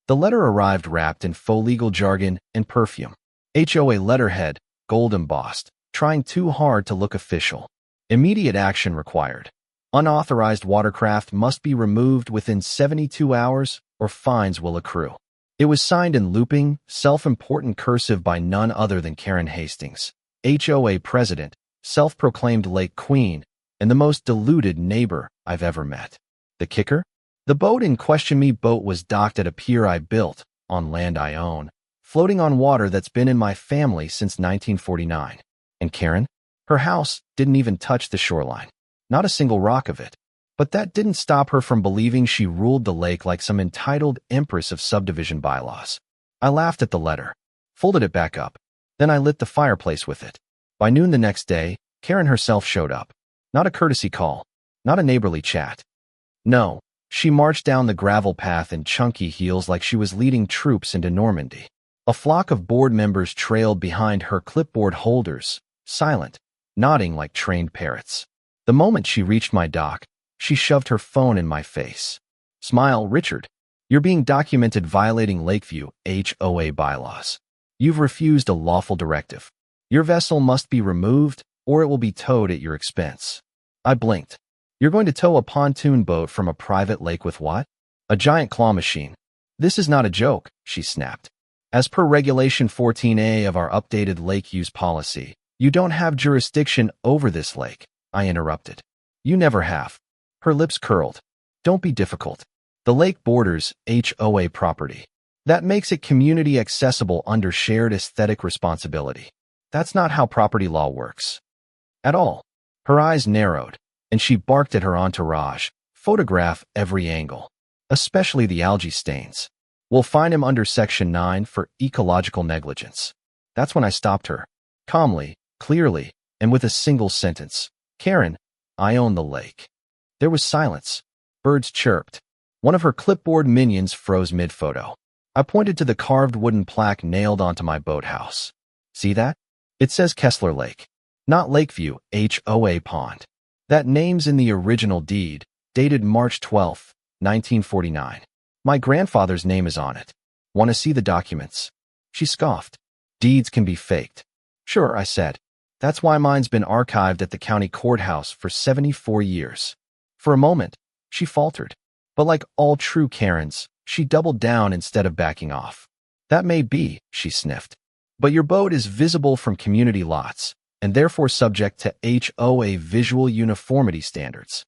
The letter arrived wrapped in faux legal jargon and perfume. HOA letterhead, gold embossed, trying too hard to look official. Immediate action required. Unauthorized watercraft must be removed within 72 hours or fines will accrue. It was signed in looping, self-important cursive by none other than Karen Hastings, HOA president, self-proclaimed lake queen, and the most deluded neighbor I've ever met. The kicker? The boat in question was docked at a pier I built, on land I own, floating on water that's been in my family since 1949. And Karen? Her house didn't even touch the shoreline. Not a single rock of it. But that didn't stop her from believing she ruled the lake like some entitled empress of subdivision bylaws. I laughed at the letter, folded it back up. Then I lit the fireplace with it. By noon the next day, Karen herself showed up. Not a courtesy call, not a neighborly chat. No, she marched down the gravel path in chunky heels like she was leading troops into Normandy. A flock of board members trailed behind her clipboard holders, silent, nodding like trained parrots. The moment she reached my dock, she shoved her phone in my face. Smile, Richard. You're being documented violating Lakeview HOA bylaws. You've refused a lawful directive. Your vessel must be removed, or it will be towed at your expense. I blinked. You're going to tow a pontoon boat from a private lake with what? A giant claw machine. This is not a joke, she snapped. As per Regulation 14A of our updated lake use policy, you don't have jurisdiction over this lake, I interrupted. You never have. Her lips curled. Don't be difficult. The lake borders HOA property. That makes it community accessible under shared aesthetic responsibility. That's not how property law works. At all. Her eyes narrowed, and she barked at her entourage. Photograph every angle, especially the algae stains. We'll fine him under Section 9 for ecological negligence. That's when I stopped her. Calmly, clearly, and with a single sentence. Karen, I own the lake. There was silence. Birds chirped. One of her clipboard minions froze mid-photo. I pointed to the carved wooden plaque nailed onto my boathouse. See that? It says Kessler Lake, not Lakeview HOA Pond. That name's in the original deed, dated March 12, 1949. My grandfather's name is on it. Want to see the documents? She scoffed. Deeds can be faked. Sure, I said. That's why mine's been archived at the county courthouse for 74 years. For a moment, she faltered. But like all true Karens, she doubled down instead of backing off. That may be, she sniffed. But your boat is visible from community lots, and therefore subject to HOA visual uniformity standards.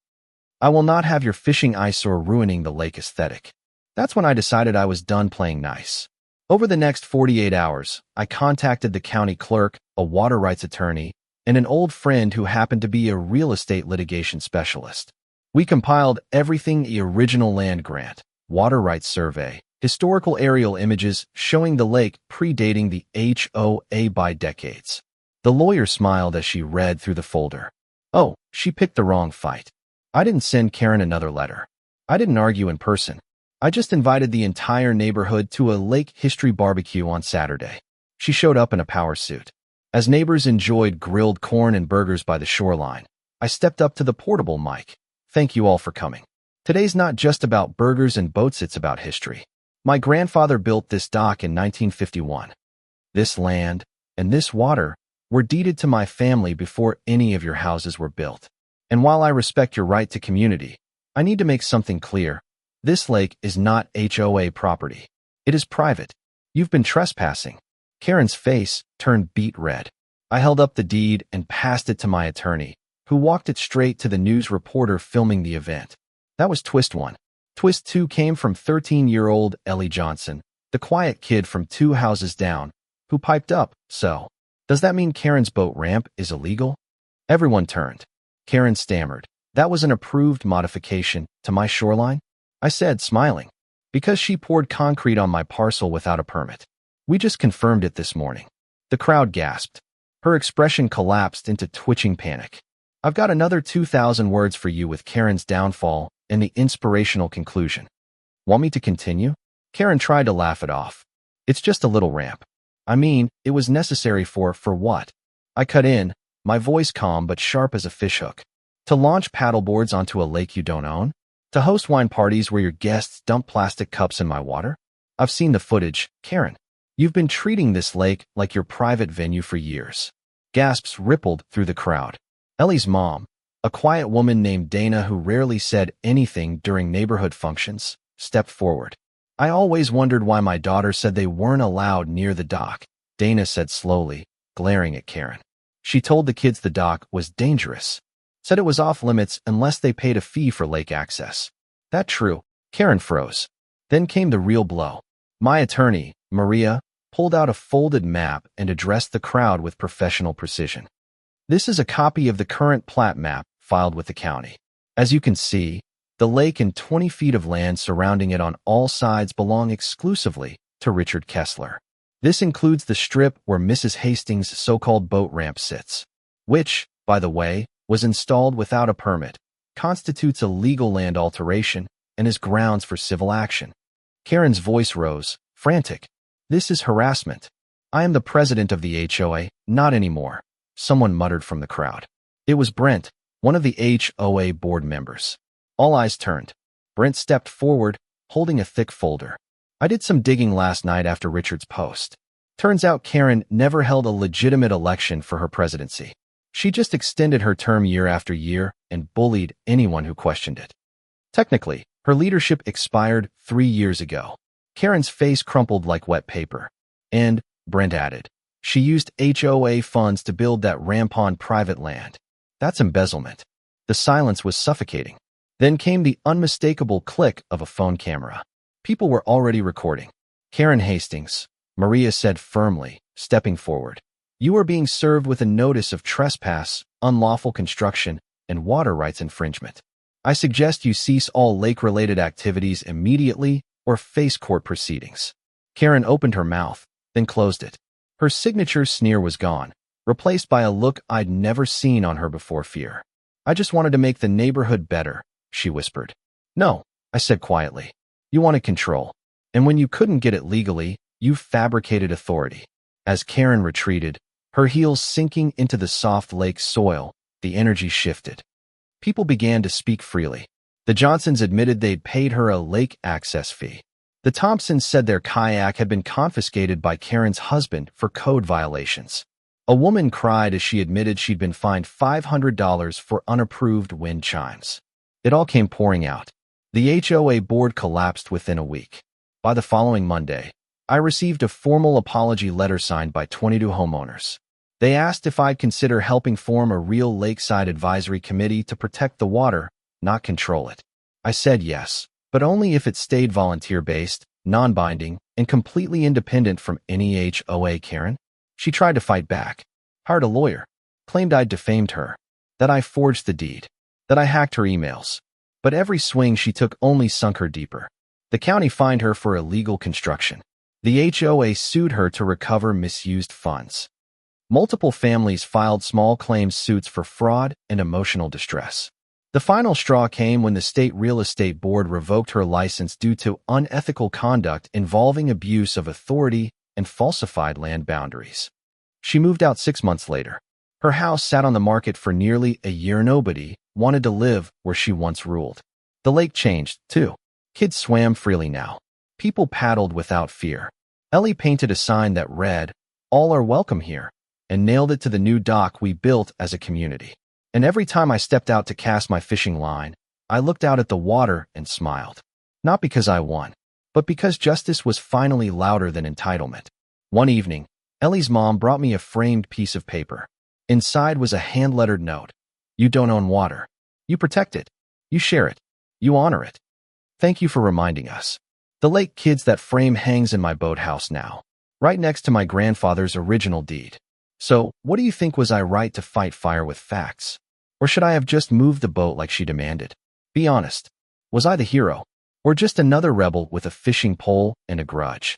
I will not have your fishing eyesore ruining the lake aesthetic. That's when I decided I was done playing nice. Over the next 48 hours, I contacted the county clerk, a water rights attorney, and an old friend who happened to be a real estate litigation specialist. We compiled everything: the original land grant, water rights survey, historical aerial images showing the lake predating the HOA by decades. The lawyer smiled as she read through the folder. Oh, she picked the wrong fight. I didn't send Karen another letter. I didn't argue in person. I just invited the entire neighborhood to a lake history barbecue on Saturday. She showed up in a power suit. As neighbors enjoyed grilled corn and burgers by the shoreline, I stepped up to the portable mic. Thank you all for coming. Today's not just about burgers and boats, it's about history. My grandfather built this dock in 1951. This land and this water were deeded to my family before any of your houses were built. And while I respect your right to community, I need to make something clear. This lake is not HOA property. It is private. You've been trespassing. Karen's face turned beet red. I held up the deed and passed it to my attorney, who walked it straight to the news reporter filming the event. That was twist 1. Twist 2 came from 13-year-old Ellie Johnson, the quiet kid from 2 houses down, who piped up, "So, does that mean Karen's boat ramp is illegal?" Everyone turned. Karen stammered. "That was an approved modification to my shoreline," I said, smiling, "because she poured concrete on my parcel without a permit. We just confirmed it this morning." The crowd gasped. Her expression collapsed into twitching panic. I've got another 2,000 words for you with Karen's downfall and the inspirational conclusion. Want me to continue? Karen tried to laugh it off. It's just a little ramp. I mean, it was necessary for what? I cut in, my voice calm but sharp as a fishhook. To launch paddleboards onto a lake you don't own? To host wine parties where your guests dump plastic cups in my water? I've seen the footage, Karen. You've been treating this lake like your private venue for years. Gasps rippled through the crowd. Ellie's mom, a quiet woman named Dana who rarely said anything during neighborhood functions, stepped forward. I always wondered why my daughter said they weren't allowed near the dock, Dana said slowly, glaring at Karen. She told the kids the dock was dangerous. Said it was off limits unless they paid a fee for lake access. That true? Karen froze. Then came the real blow. My attorney, Maria, pulled out a folded map and addressed the crowd with professional precision. This is a copy of the current plat map filed with the county. As you can see, the lake and 20 feet of land surrounding it on all sides belong exclusively to Richard Kessler. This includes the strip where Mrs. Hastings' so-called boat ramp sits, which, by the way, was installed without a permit, constitutes a legal land alteration, and is grounds for civil action. Karen's voice rose, frantic. This is harassment. I am the president of the HOA, not anymore, someone muttered from the crowd. It was Brent, one of the HOA board members. All eyes turned. Brent stepped forward, holding a thick folder. I did some digging last night after Richard's post. Turns out Karen never held a legitimate election for her presidency. She just extended her term year after year and bullied anyone who questioned it. Technically, her leadership expired 3 years ago. Karen's face crumpled like wet paper. And, Brent added, she used HOA funds to build that ramp on private land. That's embezzlement. The silence was suffocating. Then came the unmistakable click of a phone camera. People were already recording. Karen Hastings, Maria said firmly, stepping forward. You are being served with a notice of trespass, unlawful construction, and water rights infringement. I suggest you cease all lake-related activities immediately or face court proceedings. Karen opened her mouth, then closed it. Her signature sneer was gone, replaced by a look I'd never seen on her before: fear. I just wanted to make the neighborhood better, she whispered. No, I said quietly. You wanted control. And when you couldn't get it legally, you fabricated authority. As Karen retreated, her heels sinking into the soft lake soil, the energy shifted. People began to speak freely. The Johnsons admitted they'd paid her a lake access fee. The Thompsons said their kayak had been confiscated by Karen's husband for code violations. A woman cried as she admitted she'd been fined $500 for unapproved wind chimes. It all came pouring out. The HOA board collapsed within a week. By the following Monday, I received a formal apology letter signed by 22 homeowners. They asked if I'd consider helping form a real lakeside advisory committee to protect the water, not control it. I said yes, but only if it stayed volunteer-based, non-binding, and completely independent from any HOA. Karen? She tried to fight back, hired a lawyer, claimed I'd defamed her, that I forged the deed, that I hacked her emails. But every swing she took only sunk her deeper. The county fined her for illegal construction. The HOA sued her to recover misused funds. Multiple families filed small claims suits for fraud and emotional distress. The final straw came when the state real estate board revoked her license due to unethical conduct involving abuse of authority and falsified land boundaries. She moved out 6 months later. Her house sat on the market for nearly a year. Nobody wanted to live where she once ruled. The lake changed, too. Kids swam freely now. People paddled without fear. Ellie painted a sign that read, "All are welcome here," and nailed it to the new dock we built as a community. And every time I stepped out to cast my fishing line, I looked out at the water and smiled. Not because I won, but because justice was finally louder than entitlement. One evening, Ellie's mom brought me a framed piece of paper. Inside was a hand-lettered note. You don't own water. You protect it. You share it. You honor it. Thank you for reminding us. The lake kids, that frame hangs in my boathouse now, right next to my grandfather's original deed. So, what do you think? Was I right to fight fire with facts? Or should I have just moved the boat like she demanded? Be honest. Was I the hero? Or just another rebel with a fishing pole and a grudge?